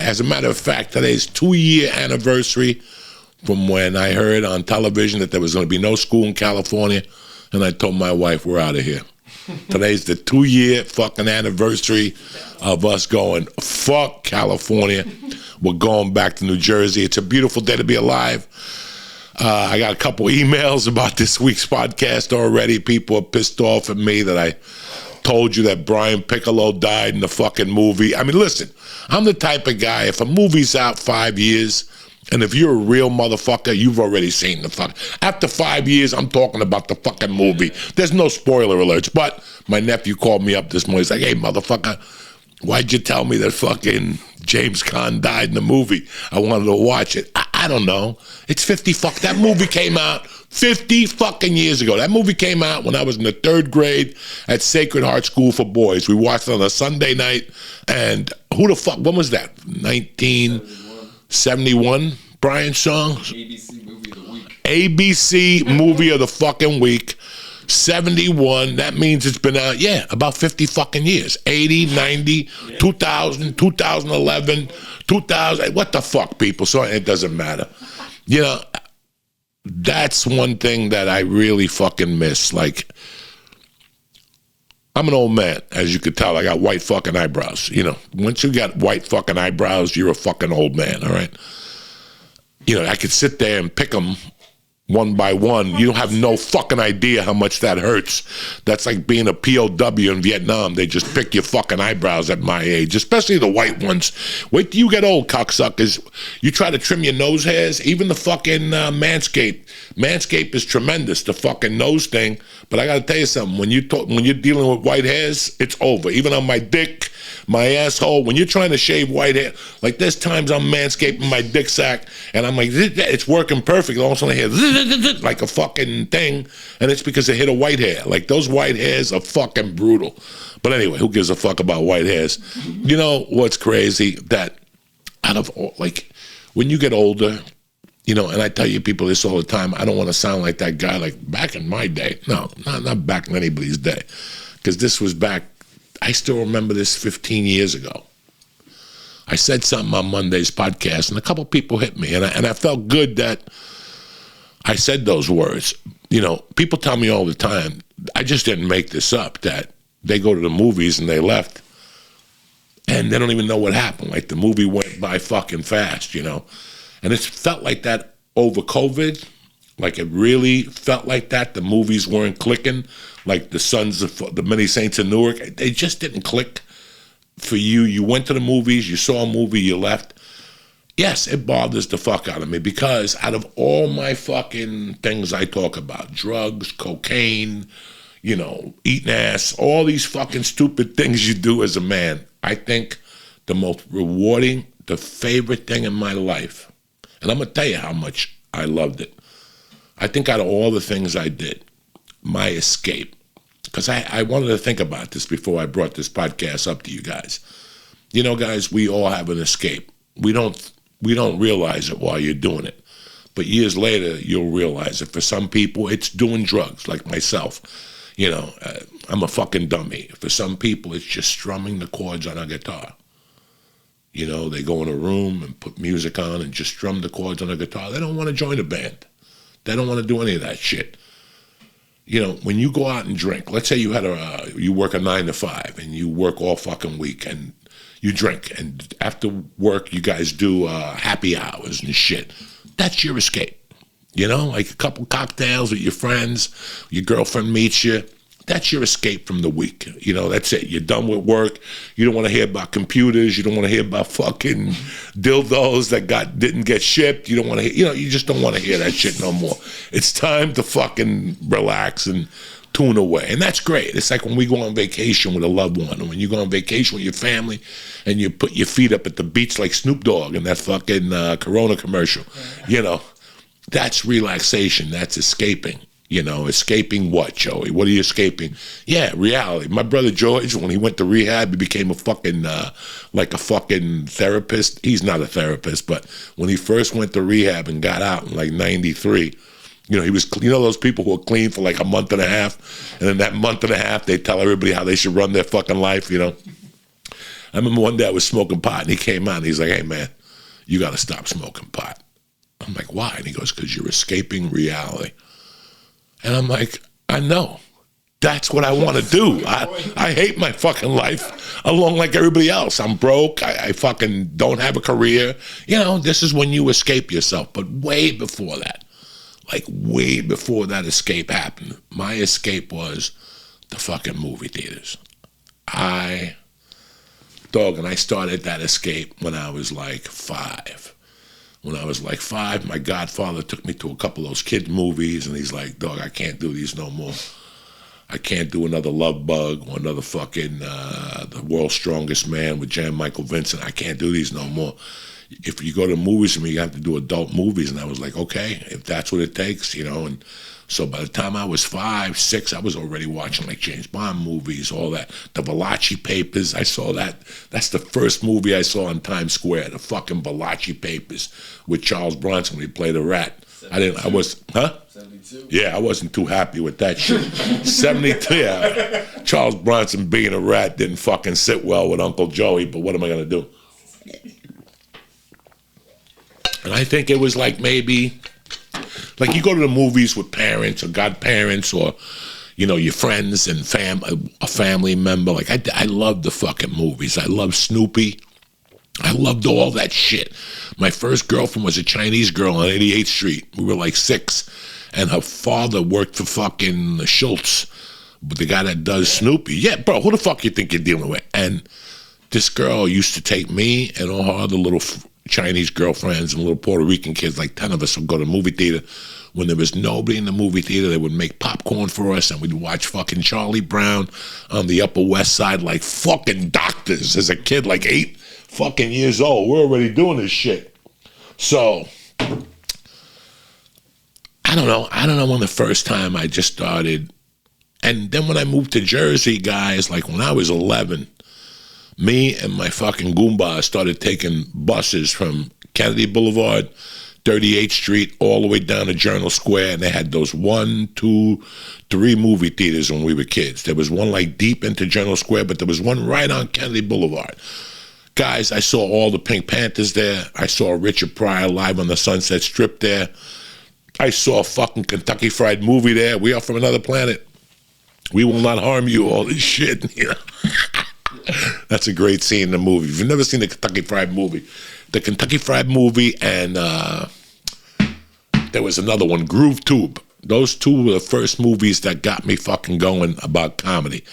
As a matter of fact, today's 2-year anniversary from when I heard on television that there was going to be no school in California, and I told my wife, we're out of here. Today's the 2-year fucking anniversary of us going, fuck California. We're going back to New Jersey. It's a beautiful day to be alive. I got a couple emails about this week's podcast already. People are pissed off at me that I told you that Brian Piccolo died in the fucking movie. I mean, listen, I'm the type of guy, if a movie's out 5 years, and if you're a real motherfucker, you've already seen the fuck. After 5 years, I'm talking about the fucking movie. There's no spoiler alerts. But my nephew called me up this morning. He's like, hey, motherfucker, why'd you tell me that fucking James Caan died in the movie? I wanted to watch it. I don't know. It's 50 fuck. That movie came out 50 fucking years ago. That movie came out when I was in the 3rd grade at Sacred Heart School for Boys. We watched it on a Sunday night. And who the fuck, when was that? 1971, Brian song? ABC Movie of the Week. ABC Movie of the fucking Week. 71, that means it's been out, about 50 fucking years. 80, 90, 2000, 2011, 2000, what the fuck, people? So it doesn't matter. You know, that's one thing that I really fucking miss. Like, I'm an old man, as you could tell. I got white fucking eyebrows. You know, once you got white fucking eyebrows, you're a fucking old man, all right? You know, I could sit there and pick them one by one. You don't have no fucking idea how much that hurts. That's like being a POW in Vietnam. They just pick your fucking eyebrows at my age, especially the white ones. Wait till you get old, cocksuckers. You try to trim your nose hairs, even the fucking Manscaped. Manscaped is tremendous, the fucking nose thing. But I got to tell you something. When you're dealing with white hairs, it's over. Even on my dick, my asshole, when you're trying to shave white hair, like there's times I'm manscaping my dick sack, and I'm like, it's working perfect. All of a sudden I hear like a fucking thing, and it's because I hit a white hair. Like those white hairs are fucking brutal. But anyway, who gives a fuck about white hairs? You know what's crazy? That out of all, like, when you get older, you know, and I tell you people this all the time, I don't want to sound like that guy like back in my day. No, not back in anybody's day. Because this was back, I still remember this 15 years ago. I said something on Monday's podcast, and a couple people hit me, and I felt good that I said those words. You know, people tell me all the time, I just didn't make this up, that they go to the movies and they left, and they don't even know what happened. Like, the movie went by fucking fast, you know? And it felt like that over COVID. Like, it really felt like that. The movies weren't clicking. Like the Sons of the Many Saints of Newark, they just didn't click for you. You went to the movies, you saw a movie, you left. Yes, it bothers the fuck out of me, because out of all my fucking things I talk about, drugs, cocaine, you know, eating ass, all these fucking stupid things you do as a man, I think the most rewarding, the favorite thing in my life, and I'm going to tell you how much I loved it. I think out of all the things I did, my escape, because I wanted to think about this before I brought this podcast up to you guys. You know, guys, we all have an escape. We don't realize it while you're doing it. But years later, you'll realize it. For some people, it's doing drugs, like myself. You know, I'm a fucking dummy. For some people, it's just strumming the chords on a guitar. You know, they go in a room and put music on and just strum the chords on a guitar. They don't want to join a band. They don't want to do any of that shit. You know, when you go out and drink, let's say you work a 9 to 5 and you work all fucking week and you drink, and after work you guys do happy hours and shit. That's your escape. You know, like a couple cocktails with your friends, your girlfriend meets you. That's your escape from the week. You know, that's it. You're done with work. You don't want to hear about computers. You don't want to hear about fucking dildos that didn't get shipped. You don't want to hear, you know, you just don't want to hear that shit no more. It's time to fucking relax and tune away. And that's great. It's like when we go on vacation with a loved one, or when you go on vacation with your family and you put your feet up at the beach like Snoop Dogg in that fucking Corona commercial. You know, that's relaxation. That's escaping. You know, escaping what, Joey? What are you escaping? Yeah, reality. My brother George, when he went to rehab, he became a fucking, like a fucking therapist. He's not a therapist, but when he first went to rehab and got out in like 93, you know, he was, you know, those people who are clean for like a month and a half, and in that month and a half, they tell everybody how they should run their fucking life, you know? I remember one day I was smoking pot, and he came out, and he's like, hey, man, you got to stop smoking pot. I'm like, why? And he goes, because you're escaping reality. And I'm like, I know. That's what I want to do. I hate my fucking life along like everybody else. I'm broke. I fucking don't have a career. You know, this is when you escape yourself. But way before that, like way before that escape happened, my escape was the fucking movie theaters. And I started that escape when I was like 5. When I was like 5, my godfather took me to a couple of those kids' movies, and he's like, dog, I can't do these no more. I can't do another Love Bug or another fucking The World's Strongest Man with Jan Michael Vincent. I can't do these no more. If you go to movies with me, you have to do adult movies. And I was like, okay, if that's what it takes, you know. And so by the time I was 5, 6, I was already watching like James Bond movies, all that. The Valachi Papers, I saw that. That's the first movie I saw in Times Square, the fucking Valachi Papers with Charles Bronson when he played a rat. 72? Yeah, I wasn't too happy with that shit. 72, yeah. Charles Bronson being a rat didn't fucking sit well with Uncle Joey, but what am I going to do? And I think it was like maybe, like you go to the movies with parents or godparents or, you know, your friends and a family member. Like I love the fucking movies. I love Snoopy. I loved all that shit. My first girlfriend was a Chinese girl on 88th Street. We were like 6. And her father worked for fucking Schultz, the guy that does Snoopy. Yeah, bro, who the fuck you think you're dealing with? And this girl used to take me and all her other little Chinese girlfriends and little Puerto Rican kids, like 10 of us, would go to the movie theater. When there was nobody in the movie theater, they would make popcorn for us, and we'd watch fucking Charlie Brown on the Upper West Side like fucking doctors as a kid, like 8 fucking years old. We're already doing this shit. So I don't know when the first time I just started. And then when I moved to Jersey, guys, like when I was 11, me and my fucking Goomba started taking buses from Kennedy Boulevard, 38th Street, all the way down to Journal Square. And they had those 1, 2, 3 movie theaters when we were kids. There was one like deep into Journal Square, but there was one right on Kennedy Boulevard. Guys, I saw all the Pink Panthers there. I saw Richard Pryor live on the Sunset Strip there. I saw a fucking Kentucky Fried Movie there. We are from another planet. We will not harm you, all this shit. You know? That's a great scene in the movie. If you've never seen the Kentucky Fried Movie, the Kentucky Fried Movie and there was another one, Groove Tube. Those two were the first movies that got me fucking going about comedy.